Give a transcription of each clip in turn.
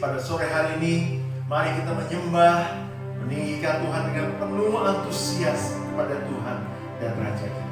pada sore hari ini, mari kita menyembah, meninggikan Tuhan dengan penuh antusias kepada Tuhan dan Raja kita.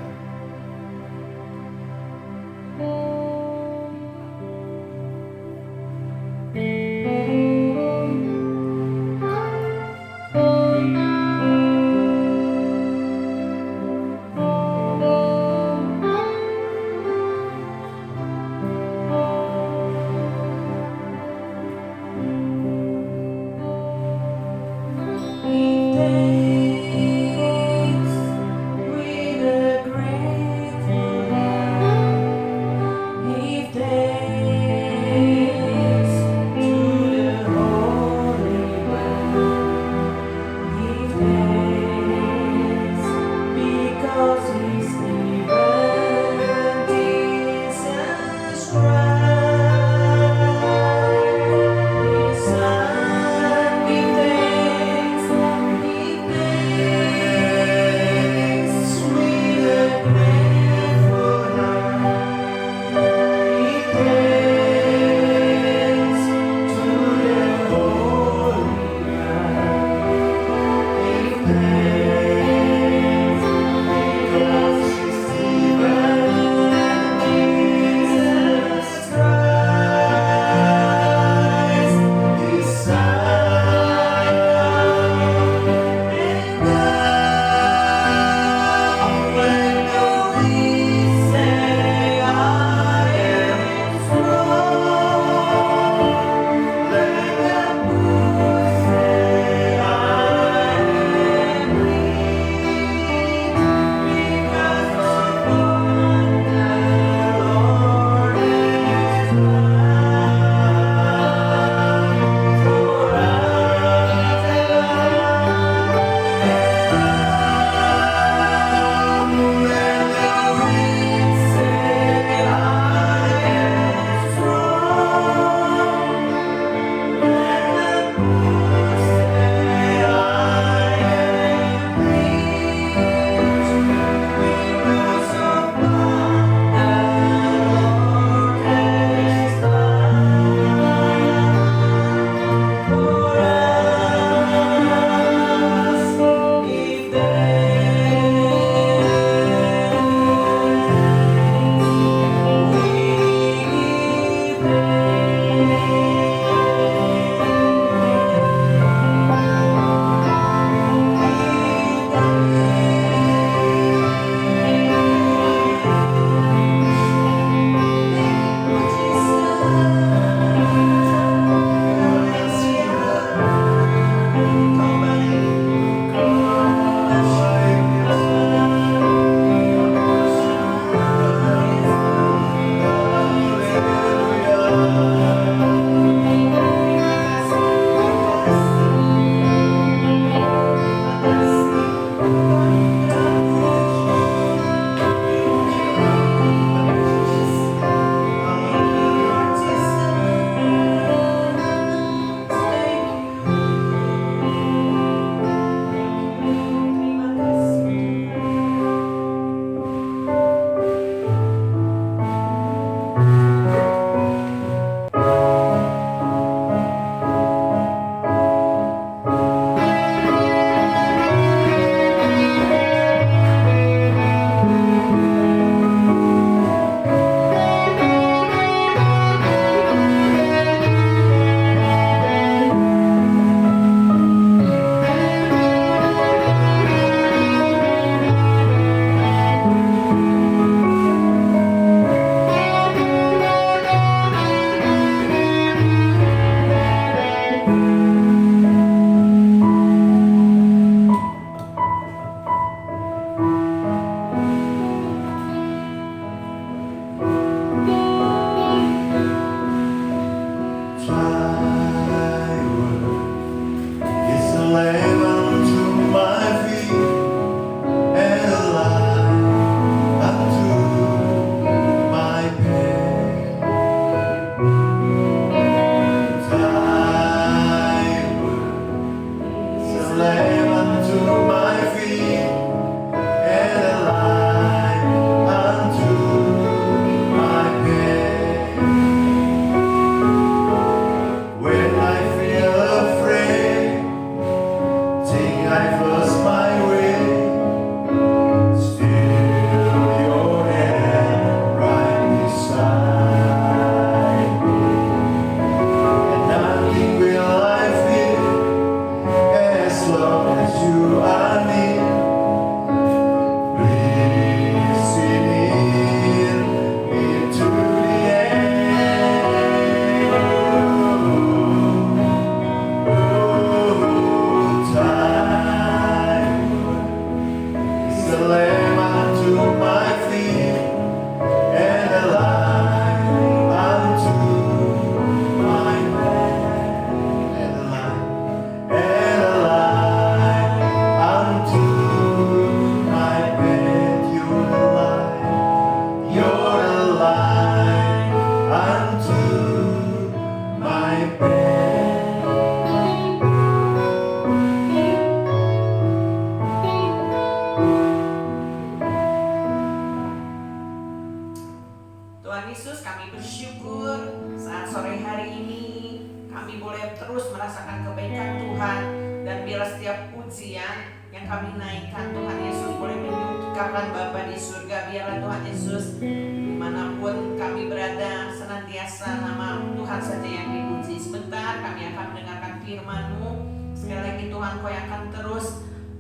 terus merasakan kebaikan Tuhan, dan biarlah setiap pujian yang kami naikkan Tuhan Yesus boleh menyukakan Bapa di surga. Biarlah Tuhan Yesus dimanapun kami berada senantiasa nama Tuhan saja yang dipuji. Sebentar kami akan mendengarkan firman-Mu. Sekali lagi Tuhan, Kau yang akan terus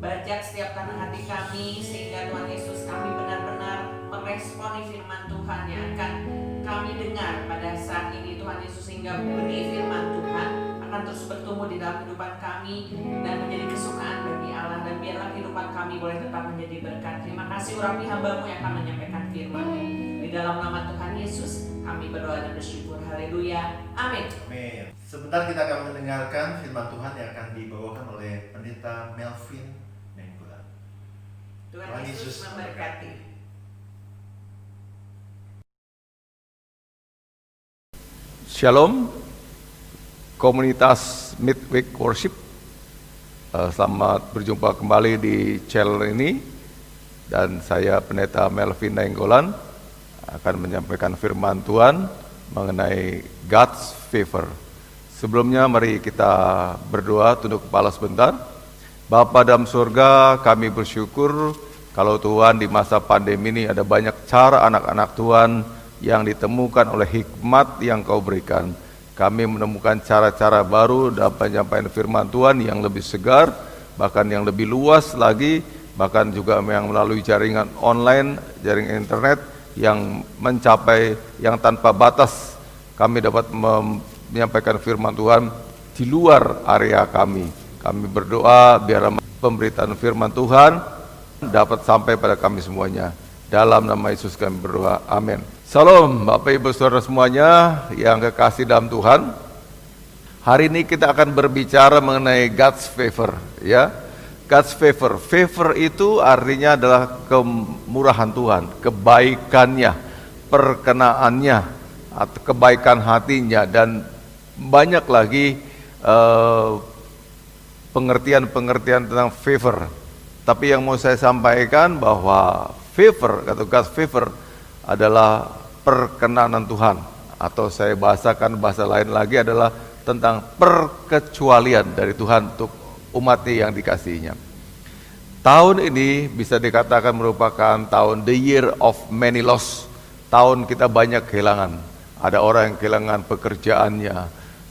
bajak setiap tanah hati kami, sehingga Tuhan Yesus kami benar-benar meresponi firman Tuhan yang akan kami dengar pada saat ini Tuhan Yesus, sehingga benih firman Tuhan akan terus bertumbuh di dalam kehidupan kami dan menjadi kesukaan bagi Allah, dan biarlah kehidupan kami boleh tetap menjadi berkat. Terima kasih urapi hamba-Mu yang akan menyampaikan firman-Mu. Di dalam nama Tuhan Yesus kami berdoa dan bersyukur. Haleluya. Amin. Amin. Sebentar kita akan mendengarkan firman Tuhan yang akan dibawakan oleh Pendeta Melvin Nainggolan. Tuhan Yesus memberkati. Shalom, komunitas Midweek Worship. Selamat berjumpa kembali di channel ini. Dan saya Pendeta Melvin Nainggolan akan menyampaikan firman Tuhan mengenai God's favor. Sebelumnya mari kita berdoa, tunduk kepala sebentar. Bapa dalam surga, kami bersyukur kalau Tuhan di masa pandemi ini ada banyak cara anak-anak Tuhan yang ditemukan oleh hikmat yang Kau berikan. Kami menemukan cara-cara baru dalam penyampaian firman Tuhan yang lebih segar, bahkan yang lebih luas lagi, bahkan juga yang melalui jaringan online, jaringan internet yang mencapai yang tanpa batas. Kami dapat menyampaikan firman Tuhan di luar area kami. Kami berdoa biar pemberitaan firman Tuhan dapat sampai pada kami semuanya. Dalam nama Yesus kami berdoa, amin. Salam Bapak Ibu Saudara semuanya yang kekasih dalam Tuhan. Hari ini kita akan berbicara mengenai God's favor, ya. God's favor. Favor itu artinya adalah kemurahan Tuhan, kebaikannya, perkenaannya, atau kebaikan hatinya, dan banyak lagi pengertian-pengertian tentang favor. Tapi yang mau saya sampaikan bahwa favor atau God's favor adalah perkenanan Tuhan, atau saya bahasakan bahasa lain lagi adalah tentang perkecualian dari Tuhan untuk umatnya yang dikasihinya. Tahun ini bisa dikatakan merupakan tahun the year of many loss. Tahun kita banyak kehilangan. Ada orang yang kehilangan pekerjaannya,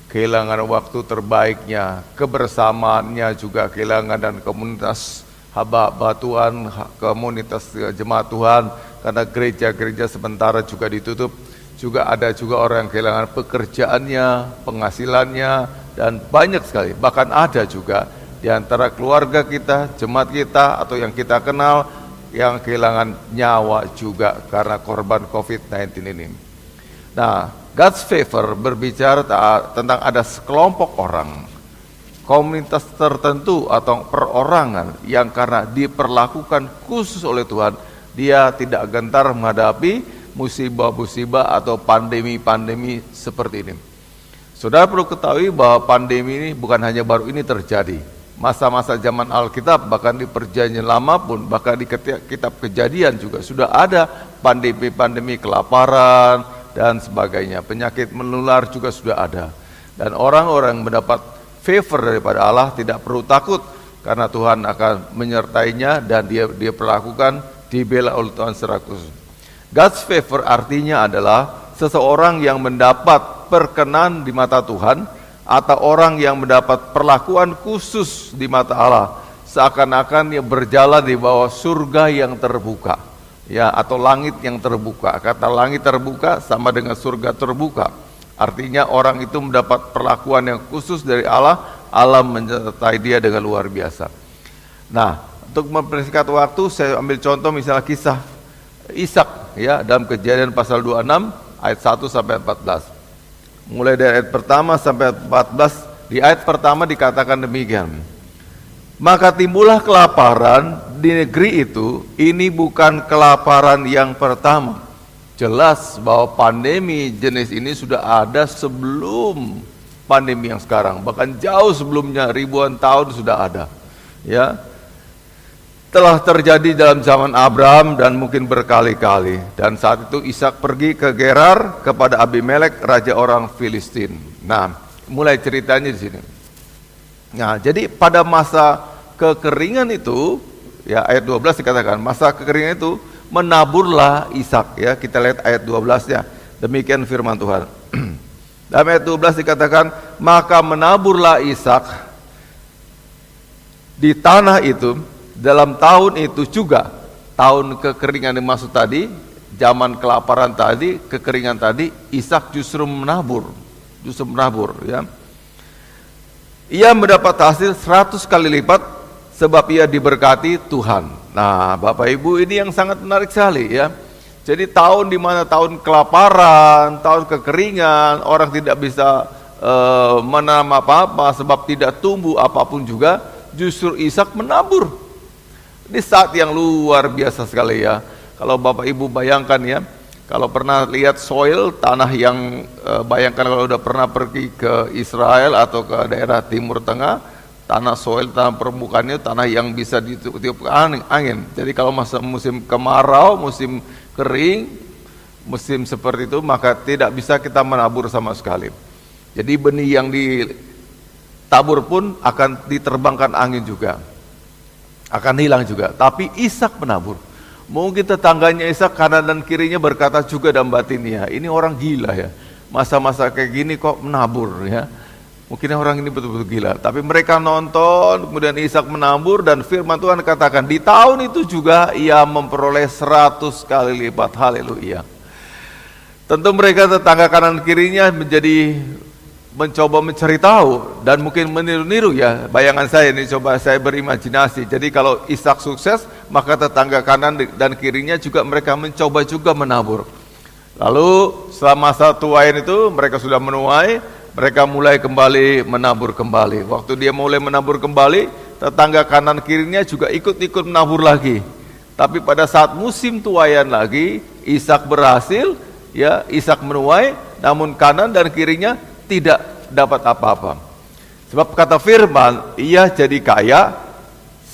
kehilangan waktu terbaiknya, kebersamaannya juga kehilangan, dan komunitas hamba Tuhan, komunitas jemaat Tuhan, karena gereja-gereja sementara juga ditutup. Juga ada juga orang yang kehilangan pekerjaannya, penghasilannya, dan banyak sekali. Bahkan ada juga di antara keluarga kita, jemaat kita, atau yang kita kenal, yang kehilangan nyawa juga karena korban COVID-19 ini. Nah, God's favor berbicara tentang ada sekelompok orang, komunitas tertentu atau perorangan yang karena diperlakukan khusus oleh Tuhan, dia tidak gentar menghadapi musibah-musibah atau pandemi-pandemi seperti ini. Saudara perlu ketahui bahwa pandemi ini bukan hanya baru ini terjadi. Masa-masa zaman Alkitab, bahkan di Perjanjian Lama pun, bahkan di kitab Kejadian juga sudah ada pandemi-pandemi, kelaparan dan sebagainya. Penyakit menular juga sudah ada. Dan orang-orang mendapat favor daripada Allah tidak perlu takut, karena Tuhan akan menyertainya dan dia perlakukan, dibela oleh Tuhan secara khusus. God's favor artinya adalah seseorang yang mendapat perkenan di mata Tuhan, atau orang yang mendapat perlakuan khusus di mata Allah, seakan-akan dia berjalan di bawah surga yang terbuka, ya, atau langit yang terbuka. Kata langit terbuka sama dengan surga terbuka. Artinya orang itu mendapat perlakuan yang khusus dari Allah. Allah menyertai dia dengan luar biasa. Nah, untuk mempersingkat waktu, saya ambil contoh misalnya kisah Ishak, ya, dalam Kejadian pasal 26 ayat 1 sampai 14. Mulai dari ayat pertama sampai 14, di ayat pertama dikatakan demikian. Maka timbullah kelaparan di negeri itu. Ini bukan kelaparan yang pertama. Jelas bahwa pandemi jenis ini sudah ada sebelum pandemi yang sekarang. Bahkan jauh sebelumnya, ribuan tahun sudah ada. Ya, telah terjadi dalam zaman Abraham dan mungkin berkali-kali. Dan saat itu Ishak pergi ke Gerar kepada Abimelek, raja orang Filistin. Nah, mulai ceritanya di sini. Nah, jadi pada masa kekeringan itu, ya ayat 12 dikatakan, masa kekeringan itu menaburlah Ishak, ya. Kita lihat ayat 12-nya. Demikian firman Tuhan. Dalam ayat 12 dikatakan, maka menaburlah Ishak di tanah itu dalam tahun itu juga, tahun kekeringan dimaksud tadi, zaman kelaparan tadi, kekeringan tadi, Ishak justru menabur, ya. Ia mendapat hasil 100 kali lipat sebab ia diberkati Tuhan. Nah, Bapak Ibu, ini yang sangat menarik sekali, ya. Jadi tahun di mana tahun kelaparan, tahun kekeringan, orang tidak bisa menanam apa-apa sebab tidak tumbuh apapun juga, justru Ishak menabur. Di saat yang luar biasa sekali, ya. Kalau Bapak Ibu bayangkan, ya, kalau pernah lihat soil tanah yang bayangkan kalau udah pernah pergi ke Israel atau ke daerah Timur Tengah, tanah soil, tanah permukaannya tanah yang bisa ditiup angin. Jadi kalau masa musim kemarau, musim kering, musim seperti itu, maka tidak bisa kita menabur sama sekali. Jadi benih yang ditabur pun akan diterbangkan angin juga, akan hilang juga. Tapi Ishak menabur. Mungkin tetangganya Ishak kanan dan kirinya berkata juga dalam batinnya, ini orang gila, ya. Masa-masa kayak gini kok menabur, ya. Mungkin orang ini betul-betul gila. Tapi mereka nonton, kemudian Ishak menabur, dan firman Tuhan katakan di tahun itu juga ia memperoleh 100 kali lipat. Haleluya. Tentu mereka tetangga kanan kirinya mencoba mencari tahu dan mungkin meniru-niru, ya. Bayangan saya ini, coba saya berimajinasi. Jadi kalau Ishak sukses, maka tetangga kanan dan kirinya juga mereka mencoba juga menabur. Lalu selama satu tuayan itu mereka sudah menuai, mereka mulai kembali menabur kembali. Waktu dia mulai menabur kembali, tetangga kanan kirinya juga ikut-ikut menabur lagi. Tapi pada saat musim tuayan lagi, Ishak berhasil, ya, Ishak menuai, namun kanan dan kirinya tidak dapat apa-apa. Sebab kata firman, ia jadi kaya,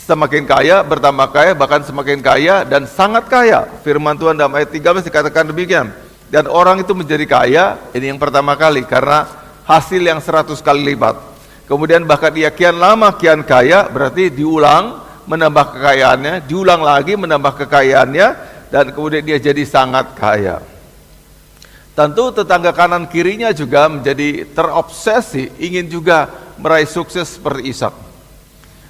semakin kaya, bertambah kaya, bahkan semakin kaya dan sangat kaya. Firman Tuhan dalam ayat 13 dikatakan demikian. Dan orang itu menjadi kaya, ini yang pertama kali, karena hasil yang 100 kali lipat. Kemudian bahkan ia kian lama kian kaya, berarti diulang, menambah kekayaannya, diulang lagi menambah kekayaannya, dan kemudian dia jadi sangat kaya. Tentu tetangga kanan kirinya juga menjadi terobsesi, ingin juga meraih sukses seperti Ishak.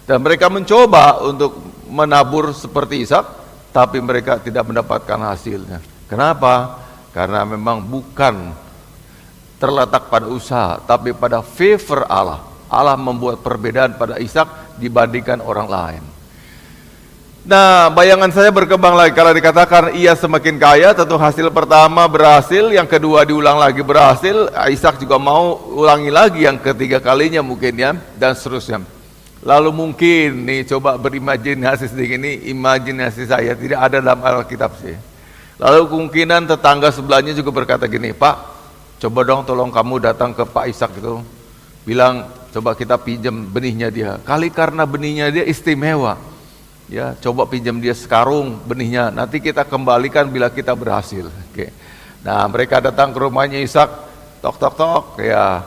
Dan mereka mencoba untuk menabur seperti Ishak, tapi mereka tidak mendapatkan hasilnya. Kenapa? Karena memang bukan terletak pada usaha, tapi pada favor Allah. Allah membuat perbedaan pada Ishak dibandingkan orang lain. Nah, bayangan saya berkembang lagi. Kalau dikatakan ia semakin kaya, tentu hasil pertama berhasil, yang kedua diulang lagi berhasil, Ishak juga mau ulangi lagi yang ketiga kalinya mungkin, ya, dan seterusnya. Lalu mungkin nih, coba berimajinasi sedikit, ini imajinasi saya, tidak ada dalam Alkitab sih. Lalu kemungkinan tetangga sebelahnya juga berkata gini, Pak, coba dong tolong kamu datang ke Pak Ishak itu, bilang coba kita pinjam benihnya dia, kali karena benihnya dia istimewa, ya, coba pinjam dia sekarung benihnya, nanti kita kembalikan bila kita berhasil. Oke. Nah, mereka datang ke rumahnya Ishak, tok tok tok, ya,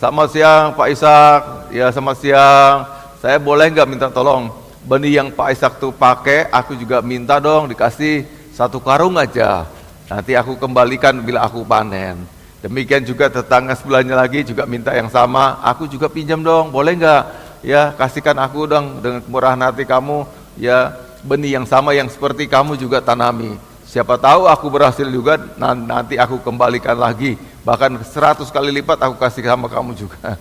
selamat siang Pak Ishak, ya selamat siang, saya boleh nggak minta tolong benih yang Pak Ishak tuh pakai, aku juga minta dong dikasih 1 karung aja, nanti aku kembalikan bila aku panen. Demikian juga tetangga sebelahnya lagi juga minta yang sama, aku juga pinjam dong, boleh nggak? Ya, kasihkan aku dong dengan kemurahan hati kamu, ya, benih yang sama yang seperti kamu juga tanami. Siapa tahu aku berhasil juga, nanti aku kembalikan lagi, bahkan 100 kali lipat aku kasih sama kamu juga.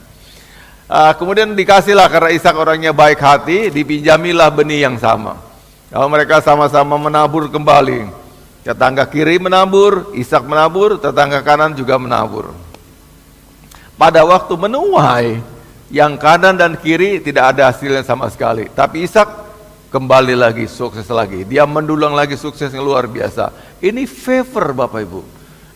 Kemudian dikasihlah, karena Ishak orangnya baik hati, dipinjamilah benih yang sama. Kalau mereka sama-sama menabur kembali, tetangga kiri menabur, Ishak menabur, tetangga kanan juga menabur. Pada waktu menuai, yang kanan dan kiri tidak ada hasilnya sama sekali, tapi Ishak kembali lagi, sukses lagi. Dia mendulang lagi sukses yang luar biasa. Ini favor, Bapak Ibu.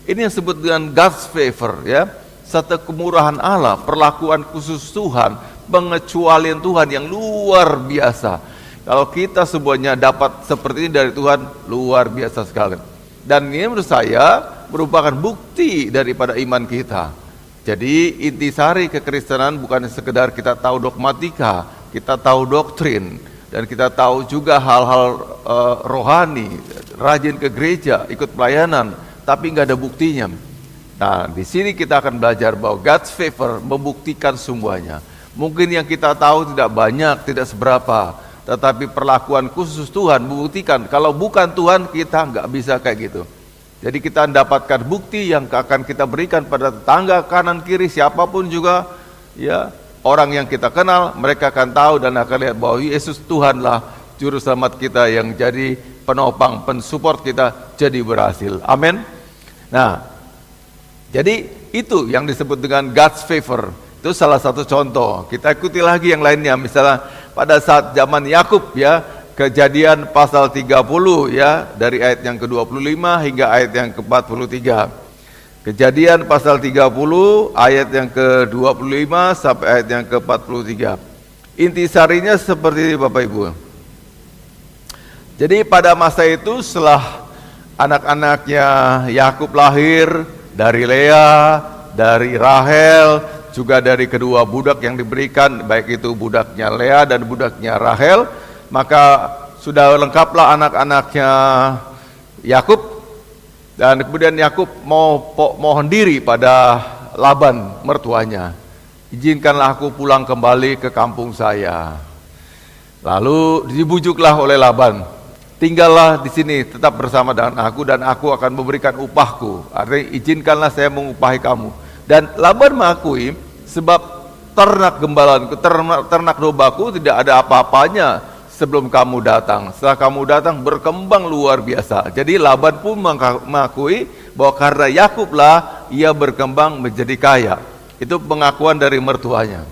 Ini yang disebut dengan God's favor, ya. Satu kemurahan Allah, perlakuan khusus Tuhan, pengecualian Tuhan yang luar biasa. Kalau kita semuanya dapat seperti ini dari Tuhan, luar biasa sekali. Dan ini menurut saya merupakan bukti daripada iman kita. Jadi intisari kekristenan bukan sekedar kita tahu dogmatika, kita tahu doktrin, dan kita tahu juga hal-hal rohani, rajin ke gereja, ikut pelayanan, tapi nggak ada buktinya. Nah, di sini kita akan belajar bahwa God's favor membuktikan semuanya. Mungkin yang kita tahu tidak banyak, tidak seberapa, tetapi perlakuan khusus Tuhan membuktikan kalau bukan Tuhan kita nggak bisa kayak gitu. Jadi kita mendapatkan bukti yang akan kita berikan pada tetangga kanan kiri siapapun juga, ya orang yang kita kenal, mereka akan tahu dan akan lihat bahwa Yesus Tuhanlah juru selamat kita yang jadi penopang, pensupport kita jadi berhasil. Amin. Nah, jadi itu yang disebut dengan God's favor. Itu salah satu contoh. Kita ikuti lagi yang lainnya. Misalnya pada saat zaman Yakub, ya, Kejadian pasal 30, ya, dari ayat yang ke-25 hingga ayat yang ke-43. Kejadian pasal 30 ayat yang ke-25 sampai ayat yang ke-43. Intisarinya seperti ini Bapak Ibu. Jadi pada masa itu setelah anak-anaknya Yakub lahir dari Lea, dari Rahel, juga dari kedua budak yang diberikan, baik itu budaknya Lea dan budaknya Rahel, maka sudah lengkaplah anak-anaknya Yakub. Dan kemudian Yakub mohon diri pada Laban mertuanya, izinkanlah aku pulang kembali ke kampung saya. Lalu dibujuklah oleh Laban, tinggallah di sini tetap bersama dengan aku dan aku akan memberikan upahku. Artinya izinkanlah saya mengupahi kamu. Dan Laban mengakui, sebab ternak gembalaanku, ternak dombaku tidak ada apa-apanya sebelum kamu datang. Setelah kamu datang berkembang luar biasa. Jadi Laban pun mengakui bahwa karena Yakublah ia berkembang menjadi kaya. Itu pengakuan dari mertuanya.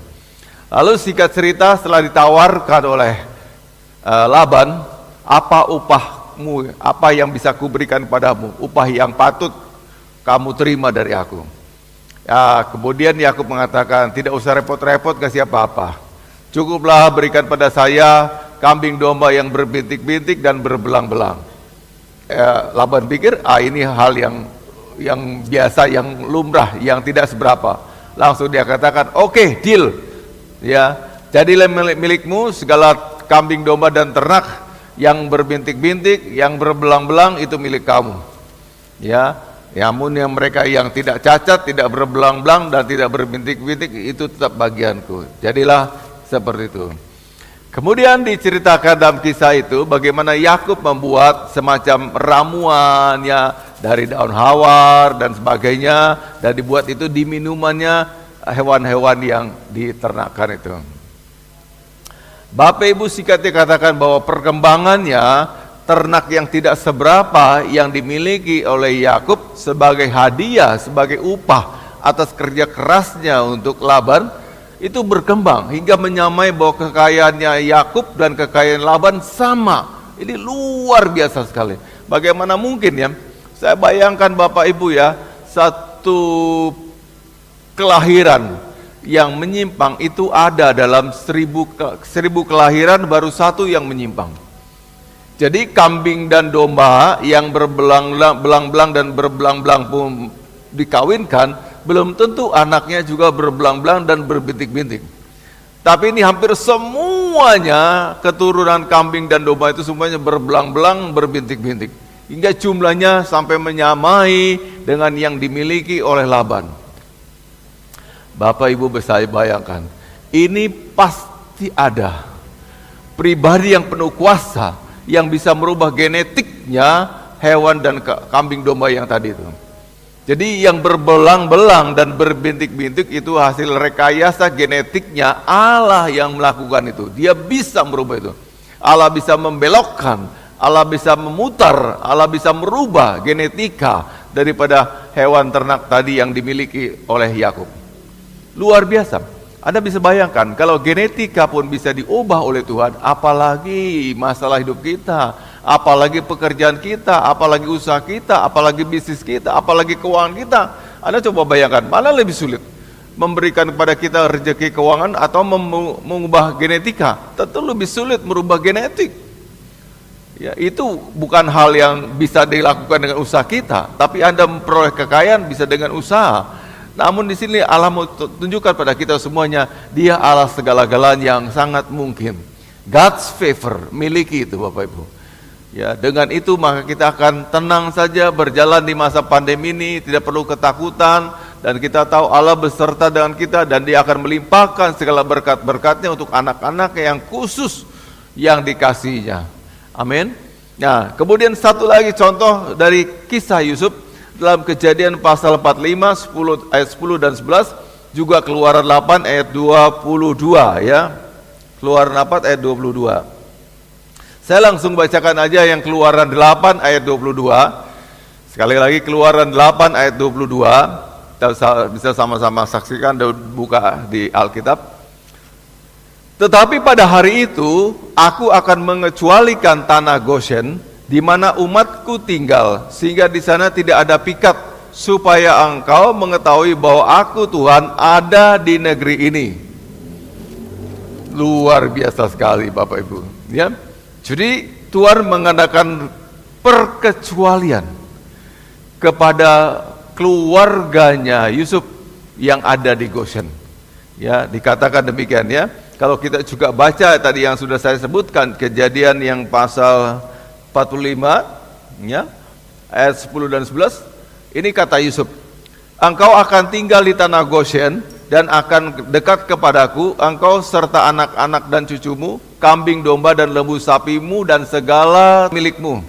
Lalu singkat cerita, setelah ditawarkan oleh Laban, apa upahmu, apa yang bisa kuberikan padamu, upah yang patut kamu terima dari aku. Ya, kemudian Yakub mengatakan, tidak usah repot-repot kasih apa-apa, cukuplah berikan pada saya kambing domba yang berbintik-bintik dan berbelang-belang. Laban pikir, ini hal yang biasa, yang lumrah, yang tidak seberapa. Langsung dia katakan, oke, deal. Ya, jadilah milikmu segala kambing domba dan ternak yang berbintik-bintik, yang berbelang-belang itu milik kamu. Ya, namun yang mereka yang tidak cacat, tidak berbelang-belang dan tidak berbintik-bintik itu tetap bagianku. Jadilah seperti itu. Kemudian diceritakan dalam kisah itu bagaimana Yakub membuat semacam ramuan, ya, dari daun hawar dan sebagainya, dan dibuat itu di minumannya hewan-hewan yang diternakkan itu. Bapak Ibu singkatnya katakan bahwa perkembangannya ternak yang tidak seberapa yang dimiliki oleh Yakub sebagai hadiah, sebagai upah atas kerja kerasnya untuk Laban, itu berkembang hingga menyamai bahwa kekayaannya Yakub dan kekayaan Laban sama. Ini luar biasa sekali. Bagaimana mungkin, ya? Saya bayangkan Bapak Ibu, ya, satu kelahiran yang menyimpang itu ada dalam 1000 kelahiran baru satu yang menyimpang. Jadi kambing dan domba yang berbelang-belang dan berbelang-belang pun dikawinkan, belum tentu anaknya juga berbelang-belang dan berbintik-bintik. Tapi ini hampir semuanya keturunan kambing dan domba itu semuanya berbelang-belang, berbintik-bintik. Hingga jumlahnya sampai menyamai dengan yang dimiliki oleh Laban. Bapak Ibu bisa bayangkan, ini pasti ada pribadi yang penuh kuasa yang bisa merubah genetiknya hewan dan kambing domba yang tadi itu. Jadi yang berbelang-belang dan berbintik-bintik itu hasil rekayasa genetiknya Allah yang melakukan itu. Dia bisa merubah itu. Allah bisa membelokkan, Allah bisa memutar, Allah bisa merubah genetika daripada hewan ternak tadi yang dimiliki oleh Yakub. Luar biasa. Anda bisa bayangkan kalau genetika pun bisa diubah oleh Tuhan, apalagi masalah hidup kita, apalagi pekerjaan kita, apalagi usaha kita, apalagi bisnis kita, apalagi keuangan kita. Anda coba bayangkan, mana lebih sulit? Memberikan kepada kita rezeki keuangan atau mengubah genetika? Tentu lebih sulit merubah genetik. Ya, itu bukan hal yang bisa dilakukan dengan usaha kita, tapi Anda memperoleh kekayaan bisa dengan usaha. Namun di sini Allah mau tunjukkan pada kita semuanya, Dia Allah segala-galanya yang sangat mungkin. God's favor, miliki itu Bapak Ibu. Ya, dengan itu maka kita akan tenang saja berjalan di masa pandemi ini, tidak perlu ketakutan, dan kita tahu Allah beserta dengan kita dan Dia akan melimpahkan segala berkat-berkatnya untuk anak-anak yang khusus yang dikasihinya. Amin. Nah, kemudian satu lagi contoh dari kisah Yusuf dalam Kejadian pasal 45, 10 ayat 10 dan 11, juga Keluaran 8 ayat 22 ya. Keluaran 8 ayat 22. Saya langsung bacakan aja yang Keluaran 8 ayat 22. Sekali lagi Keluaran 8 ayat 22. Kita bisa sama-sama saksikan dan buka di Alkitab. Tetapi pada hari itu aku akan mengecualikan tanah Goshen di mana umatku tinggal, sehingga di sana tidak ada pikat, supaya engkau mengetahui bahwa aku Tuhan ada di negeri ini. Luar biasa sekali Bapak Ibu, ya. Jadi Tuhan mengadakan perkecualian kepada keluarganya Yusuf yang ada di Goshen. Ya, dikatakan demikian ya. Kalau kita juga baca tadi yang sudah saya sebutkan, Kejadian yang pasal 45 ya, ayat 10 dan 11, ini kata Yusuf, engkau akan tinggal di tanah Goshen dan akan dekat kepadaku, engkau serta anak-anak dan cucumu, kambing domba dan lembu sapimu dan segala milikmu.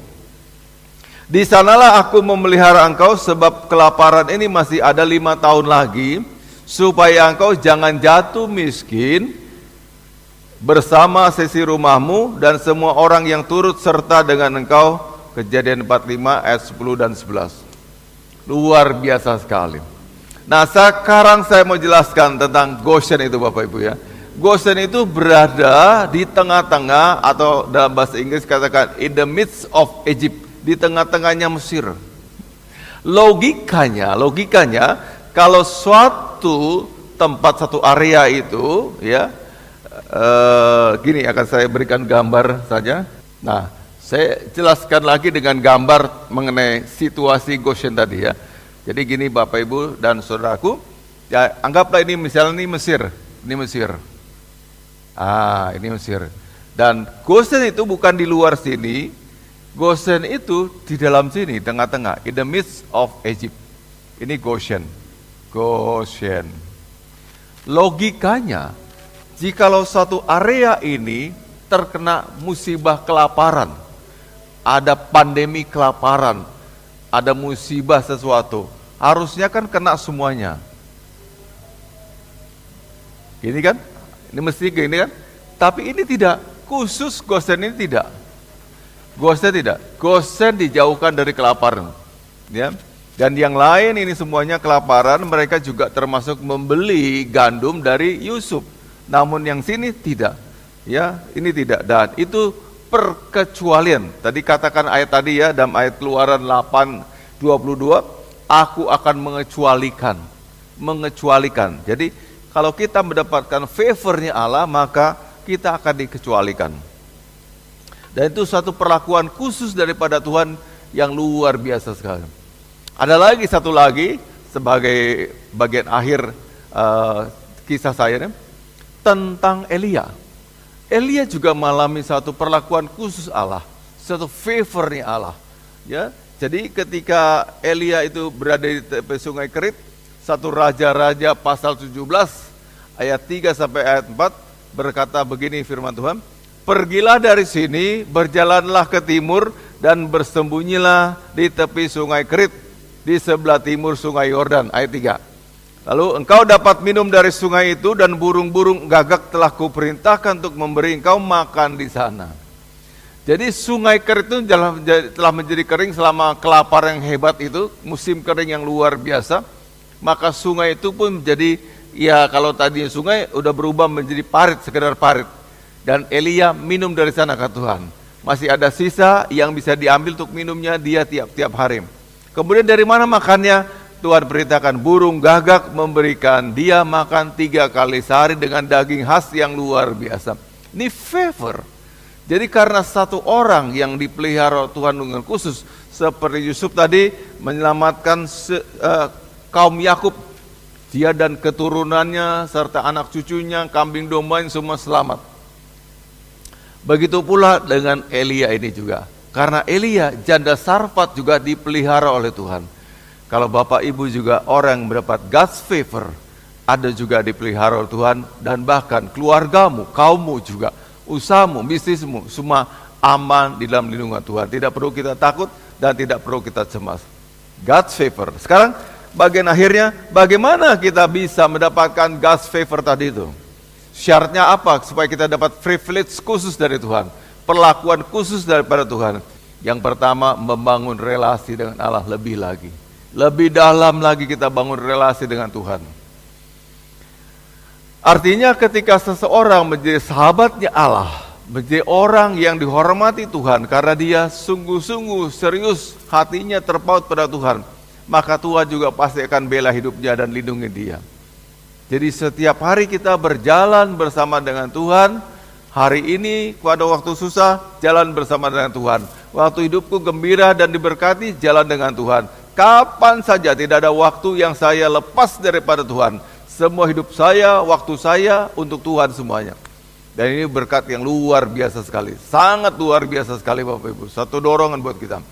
Di sanalah aku memelihara engkau, sebab kelaparan ini masih ada 5 tahun lagi, supaya engkau jangan jatuh miskin bersama sesi rumahmu dan semua orang yang turut serta dengan engkau. Kejadian 45 ayat 10 dan 11. Luar biasa sekali. Nah, sekarang saya mau jelaskan tentang Goshen itu Bapak Ibu ya. Goshen itu berada di tengah-tengah, atau dalam bahasa Inggris katakan in the midst of Egypt, di tengah-tengahnya Mesir. Logikanya kalau suatu tempat, satu area itu ya, gini akan saya berikan gambar saja. Nah, saya jelaskan lagi dengan gambar mengenai situasi Goshen tadi ya. Jadi gini Bapak Ibu dan saudaraku, ya anggaplah ini misalnya ini Mesir. Ini Mesir. Dan Goshen itu bukan di luar sini. Goshen itu di dalam sini, tengah-tengah, in the midst of Egypt. Ini Goshen. Logikanya, jikalau satu area ini terkena musibah kelaparan, ada pandemi kelaparan, ada musibah sesuatu, harusnya kan kena semuanya. Gini kan? Ini mesti gini kan? Tapi ini tidak, khusus Goshen ini tidak. Goshen dijauhkan dari kelaparan. Ya. Dan yang lain ini semuanya kelaparan, mereka juga termasuk membeli gandum dari Yusuf. Namun yang sini tidak. Ya, ini tidak. Dan itu perkecualian. Tadi katakan ayat tadi ya, dalam ayat Keluaran 8:22, aku akan mengecualikan. Jadi kalau kita mendapatkan favornya Allah, maka kita akan dikecualikan. Dan itu satu perlakuan khusus daripada Tuhan yang luar biasa sekali. Ada lagi satu lagi sebagai bagian akhir kisah saya nih, tentang Elia. Elia juga mengalami satu perlakuan khusus Allah, satu favornya Allah. Ya, jadi ketika Elia itu berada di tepi sungai Kerit, satu raja-raja pasal 17 ayat 3 sampai ayat 4 berkata begini firman Tuhan, pergilah dari sini, berjalanlah ke timur dan bersembunyilah di tepi sungai Kerit, di sebelah timur sungai Yordan. Ayat 3. Lalu engkau dapat minum dari sungai itu dan burung-burung gagak telah kuperintahkan untuk memberi engkau makan di sana. Jadi sungai Kerit itu telah menjadi kering selama kelaparan yang hebat itu, musim kering yang luar biasa. Maka sungai itu pun menjadi, ya kalau tadinya sungai udah berubah menjadi parit, sekedar parit. Dan Elia minum dari sana kata Tuhan. Masih ada sisa yang bisa diambil untuk minumnya dia tiap-tiap hari. Kemudian dari mana makannya? Tuhan perintahkan burung gagak memberikan dia makan 3 kali sehari dengan daging khas yang luar biasa. Ini favor. Jadi karena satu orang yang dipelihara Tuhan dengan khusus, seperti Yusuf tadi menyelamatkan kaum Yakub Dia dan keturunannya serta anak cucunya, kambing dombanya semua selamat. Begitu pula dengan Elia ini juga. Karena Elia janda Sarfat juga dipelihara oleh Tuhan. Kalau Bapak Ibu juga orang yang mendapat God's favor, ada juga dipelihara oleh Tuhan, dan bahkan keluargamu, kaummu juga, usahamu, bisnismu, semua aman di dalam lindungan Tuhan. Tidak perlu kita takut dan tidak perlu kita cemas. God's favor. Sekarang bagian akhirnya, bagaimana kita bisa mendapatkan God's favor tadi itu? Syaratnya apa supaya kita dapat privilege khusus dari Tuhan, perlakuan khusus daripada Tuhan? Yang pertama, membangun relasi dengan Allah lebih lagi. Lebih dalam lagi kita bangun relasi dengan Tuhan. Artinya ketika seseorang menjadi sahabatnya Allah, menjadi orang yang dihormati Tuhan karena dia sungguh-sungguh serius hatinya terpaut pada Tuhan, maka Tuhan juga pasti akan bela hidupnya dan lindungi dia. Jadi setiap hari kita berjalan bersama dengan Tuhan. Hari ini pada waktu susah, jalan bersama dengan Tuhan. Waktu hidupku gembira dan diberkati, jalan dengan Tuhan. Kapan saja tidak ada waktu yang saya lepas daripada Tuhan. Semua hidup saya, waktu saya untuk Tuhan semuanya. Dan ini berkat yang luar biasa sekali. Sangat luar biasa sekali Bapak Ibu. Satu dorongan buat kita.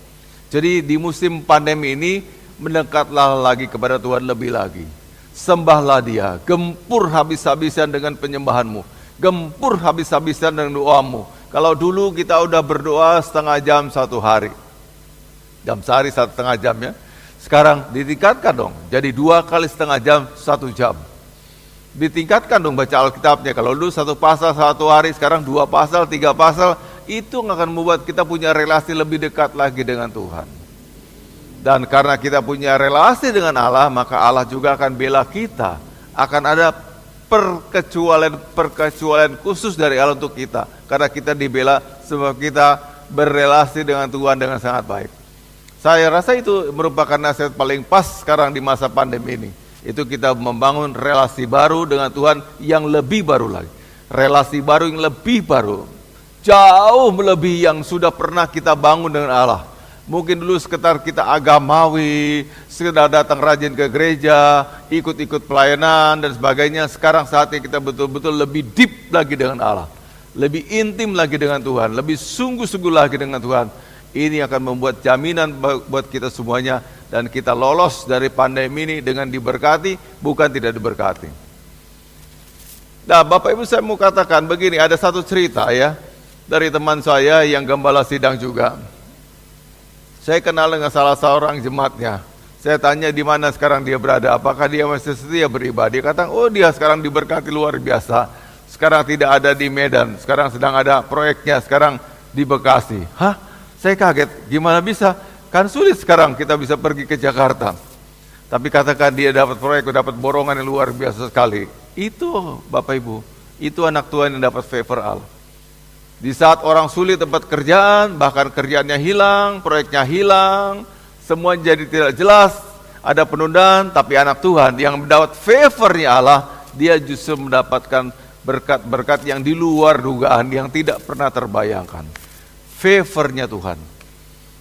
Jadi di musim pandemi ini, mendekatlah lagi kepada Tuhan lebih lagi. Sembahlah Dia, gempur habis-habisan dengan penyembahanmu, gempur habis-habisan dengan doamu. Kalau dulu kita udah berdoa setengah jam satu hari, jam sehari setengah jam ya, sekarang ditingkatkan dong, jadi 2 kali setengah jam 1 jam. Ditingkatkan dong baca Alkitabnya. Kalau dulu 1 pasal 1 hari, sekarang 2 pasal, 3 pasal. Itu akan membuat kita punya relasi lebih dekat lagi dengan Tuhan. Dan karena kita punya relasi dengan Allah, maka Allah juga akan bela kita. Akan ada perkecualian khusus dari Allah untuk kita. Karena kita dibela sebab kita berrelasi dengan Tuhan dengan sangat baik. Saya rasa itu merupakan nasihat paling pas sekarang di masa pandemi ini. Itu kita membangun relasi baru dengan Tuhan yang lebih baru lagi. Relasi baru yang lebih baru. Jauh melebihi yang sudah pernah kita bangun dengan Allah. Mungkin dulu sekitar kita agamawi, sekedar datang rajin ke gereja, ikut-ikut pelayanan dan sebagainya. Sekarang saatnya kita betul-betul lebih deep lagi dengan Allah. Lebih intim lagi dengan Tuhan, lebih sungguh-sungguh lagi dengan Tuhan. Ini akan membuat jaminan buat kita semuanya. Dan kita lolos dari pandemi ini dengan diberkati, bukan tidak diberkati. Nah Bapak Ibu, saya mau katakan begini, ada satu cerita ya, dari teman saya yang gembala sidang juga. Saya kenal dengan salah seorang jemaatnya. Saya tanya di mana sekarang dia berada, apakah dia masih setia beribadah. Dia kata, oh dia sekarang diberkati luar biasa. Sekarang tidak ada di Medan, sekarang sedang ada proyeknya, sekarang di Bekasi. Hah? Saya kaget, gimana bisa? Kan sulit sekarang kita bisa pergi ke Jakarta. Tapi katakan dia dapat proyek, dapat borongan yang luar biasa sekali. Itu Bapak Ibu, itu anak Tuhan yang dapat favor Allah. Di saat orang sulit tempat kerjaan, bahkan kerjaannya hilang, proyeknya hilang, semua jadi tidak jelas, ada penundaan, tapi anak Tuhan yang mendapat favornya Allah, dia justru mendapatkan berkat-berkat yang di luar dugaan, yang tidak pernah terbayangkan. Favornya Tuhan.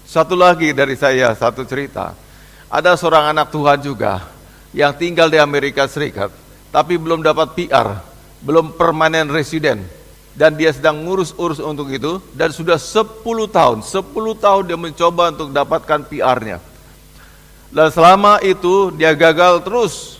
Satu lagi dari saya, satu cerita. Ada seorang anak Tuhan juga, yang tinggal di Amerika Serikat, tapi belum dapat PR, belum permanent resident. Dan dia sedang ngurus-urus untuk itu, dan sudah 10 tahun dia mencoba untuk dapatkan PR-nya. Dan selama itu dia gagal terus.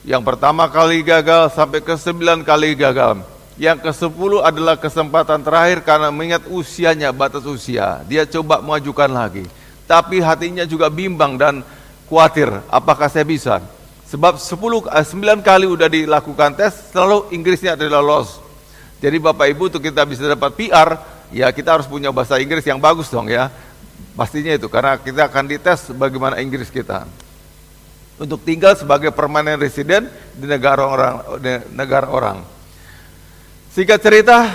Yang pertama kali gagal sampai ke 9 kali gagal. Yang ke-10 adalah kesempatan terakhir karena mengingat usianya, batas usia. Dia coba mengajukan lagi. Tapi hatinya juga bimbang dan khawatir, apakah saya bisa? Sebab 9 kali udah dilakukan tes, selalu Inggrisnya adalah lolos. Jadi Bapak Ibu, untuk kita bisa dapat PR, ya kita harus punya bahasa Inggris yang bagus dong ya. Pastinya itu, karena kita akan dites bagaimana Inggris kita. Untuk tinggal sebagai permanent resident di negara orang. Singkat cerita,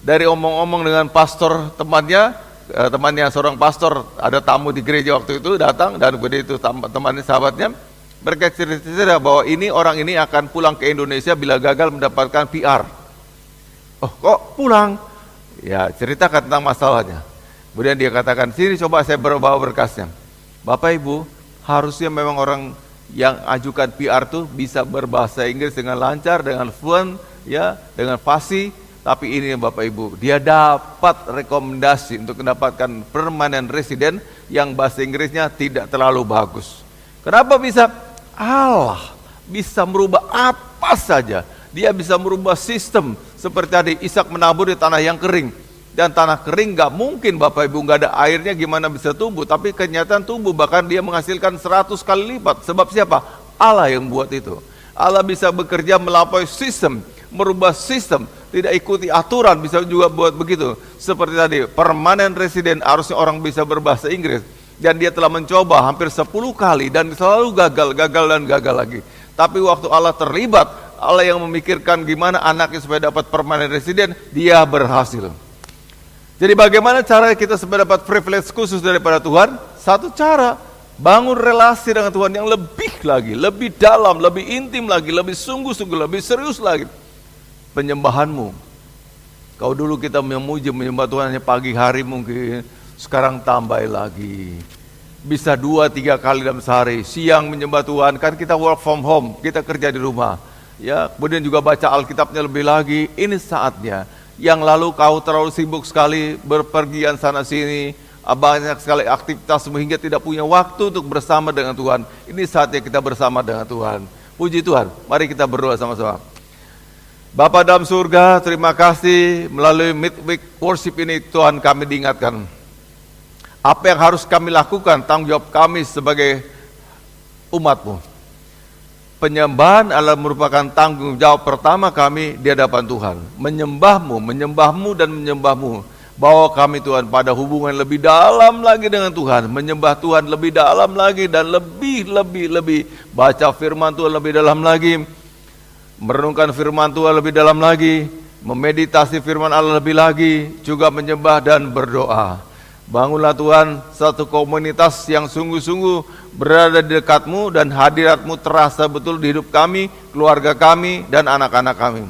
dari omong-omong dengan pastor temannya seorang pastor, ada tamu di gereja waktu itu datang, dan begitu temannya sahabatnya, mereka cerita bahwa orang ini akan pulang ke Indonesia bila gagal mendapatkan PR. Oh kok pulang? Ya ceritakan tentang masalahnya. Kemudian dia katakan, sini coba saya bawa berkasnya. Bapak Ibu, harusnya memang orang yang ajukan PR tuh bisa berbahasa Inggris dengan lancar, dengan fluent, ya, dengan fasih. Tapi ini Bapak Ibu, dia dapat rekomendasi untuk mendapatkan permanent resident yang bahasa Inggrisnya tidak terlalu bagus. Kenapa bisa? Allah bisa merubah apa saja. Dia bisa merubah sistem. Seperti tadi Ishak menabur di tanah yang kering. Dan tanah kering gak mungkin Bapak Ibu, gak ada airnya gimana bisa tumbuh. Tapi kenyataan tumbuh, bahkan dia menghasilkan 100 kali lipat. Sebab siapa? Allah yang buat itu. Allah bisa bekerja melampaui sistem, merubah sistem, tidak ikuti aturan, bisa juga buat begitu. Seperti tadi, permanent resident harusnya orang bisa berbahasa Inggris. Dan dia telah mencoba hampir 10 kali dan selalu gagal dan gagal lagi. Tapi waktu Allah terlibat, Allah yang memikirkan gimana anaknya supaya dapat permanent resident, dia berhasil. Jadi bagaimana cara kita supaya dapat privilege khusus daripada Tuhan? Satu cara, bangun relasi dengan Tuhan yang lebih lagi, lebih dalam, lebih intim lagi, lebih sungguh-sungguh, lebih serius lagi. Penyembahanmu. Kalau dulu kita menyembah Tuhan hanya pagi hari mungkin, sekarang tambah lagi. Bisa 2-3 kali dalam sehari. Siang menyembah Tuhan, kan kita work from home, kita kerja di rumah. Ya, kemudian juga baca Alkitabnya lebih lagi. Ini saatnya. Yang lalu kau terlalu sibuk sekali berpergian sana sini, banyak sekali aktivitas sehingga tidak punya waktu untuk bersama dengan Tuhan. Ini saatnya kita bersama dengan Tuhan. Puji Tuhan, mari kita berdoa sama-sama. Bapa dalam surga, terima kasih melalui midweek worship ini Tuhan kami diingatkan. Apa yang harus kami lakukan, tanggung jawab kami sebagai umat-Mu. Penyembahan adalah merupakan tanggung jawab pertama kami di hadapan Tuhan. Menyembahmu dan menyembahmu. Bawa kami Tuhan pada hubungan lebih dalam lagi dengan Tuhan. Menyembah Tuhan lebih dalam lagi dan lebih. Baca firman Tuhan lebih dalam lagi. Merenungkan firman Tuhan lebih dalam lagi. Memeditasi firman Allah lebih lagi. Juga menyembah dan berdoa. Bangunlah Tuhan satu komunitas yang sungguh-sungguh berada di dekat-Mu dan hadirat-Mu terasa betul di hidup kami, keluarga kami, dan anak-anak kami.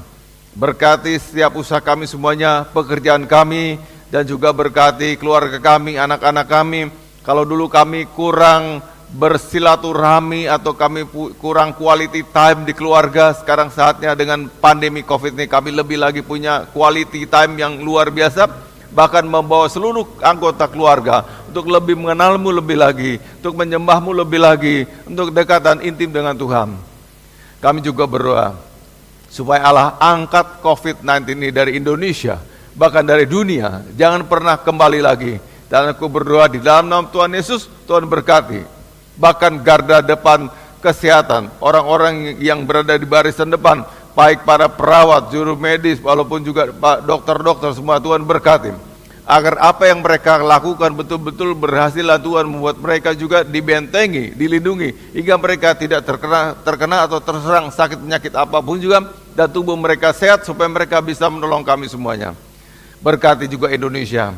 Berkati setiap usaha kami semuanya, pekerjaan kami, dan juga berkati keluarga kami, anak-anak kami. Kalau dulu kami kurang bersilaturahmi atau kami kurang quality time di keluarga, sekarang saatnya dengan pandemi COVID ini kami lebih lagi punya quality time yang luar biasa. Bahkan membawa seluruh anggota keluarga untuk lebih mengenalmu lebih lagi, untuk menyembahmu lebih lagi, untuk dekatan intim dengan Tuhan. Kami juga berdoa supaya Allah angkat COVID-19 ini dari Indonesia, bahkan dari dunia, jangan pernah kembali lagi. Dan aku berdoa di dalam nama Tuhan Yesus, Tuhan berkati, bahkan garda depan kesehatan, orang-orang yang berada di barisan depan, baik para perawat, juru medis, walaupun juga dokter-dokter, semua Tuhan berkati. Agar apa yang mereka lakukan betul-betul berhasillah Tuhan, membuat mereka juga dibentengi, dilindungi, hingga mereka tidak terkena atau terserang sakit penyakit apapun juga, dan tubuh mereka sehat supaya mereka bisa menolong kami semuanya. Berkati juga Indonesia.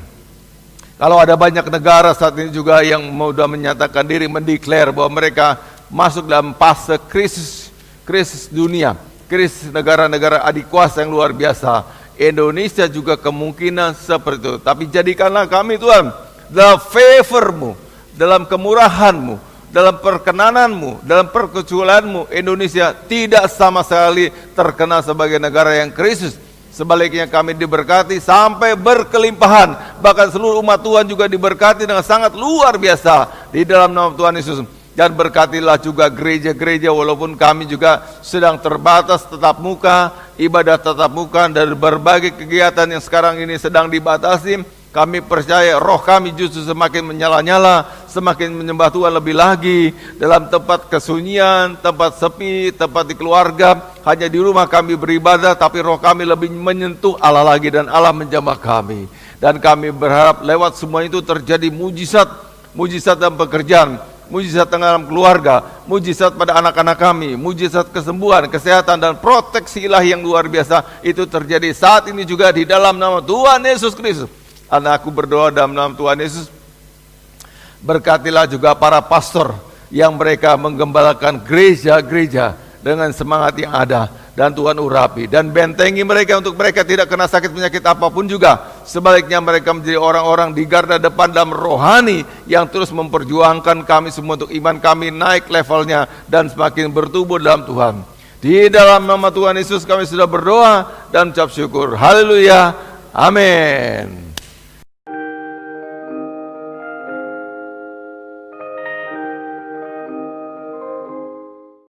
Kalau ada banyak negara saat ini juga yang sudah menyatakan diri, mendeklar bahwa mereka masuk dalam fase krisis dunia, krisis negara-negara adik kuasa yang luar biasa. Indonesia juga kemungkinan seperti itu. Tapi jadikanlah kami Tuhan dalam favor-Mu, dalam kemurahan-Mu, dalam perkenananmu, dalam perkecualian-Mu, Indonesia tidak sama sekali terkenal sebagai negara yang krisis. Sebaliknya kami diberkati sampai berkelimpahan. Bahkan seluruh umat Tuhan juga diberkati dengan sangat luar biasa di dalam nama Tuhan Yesus. Dan berkatilah juga gereja-gereja, walaupun kami juga sedang terbatas tetap muka, ibadah tetap muka, dan berbagai kegiatan yang sekarang ini sedang dibatasi. Kami percaya roh kami justru semakin menyala-nyala, semakin menyembah Tuhan lebih lagi dalam tempat kesunyian, tempat sepi, tempat di keluarga. Hanya di rumah kami beribadah, tapi roh kami lebih menyentuh Allah lagi, dan Allah menjamah kami. Dan kami berharap lewat semua itu terjadi mujizat dalam pekerjaan, mujizat dalam keluarga, mujizat pada anak-anak kami, mujizat kesembuhan, kesehatan, dan proteksi ilahi yang luar biasa itu terjadi saat ini juga di dalam nama Tuhan Yesus Kristus. Aku berdoa dalam nama Tuhan Yesus, berkatilah juga para pastor yang mereka menggembalakan gereja-gereja dengan semangat yang ada, dan Tuhan urapi dan bentengi mereka untuk mereka tidak kena sakit penyakit apapun juga. Sebaliknya mereka menjadi orang-orang di garda depan dalam rohani yang terus memperjuangkan kami semua untuk iman kami naik levelnya dan semakin bertumbuh dalam Tuhan. Di dalam nama Tuhan Yesus kami sudah berdoa dan ucap syukur. Haleluya. Amin.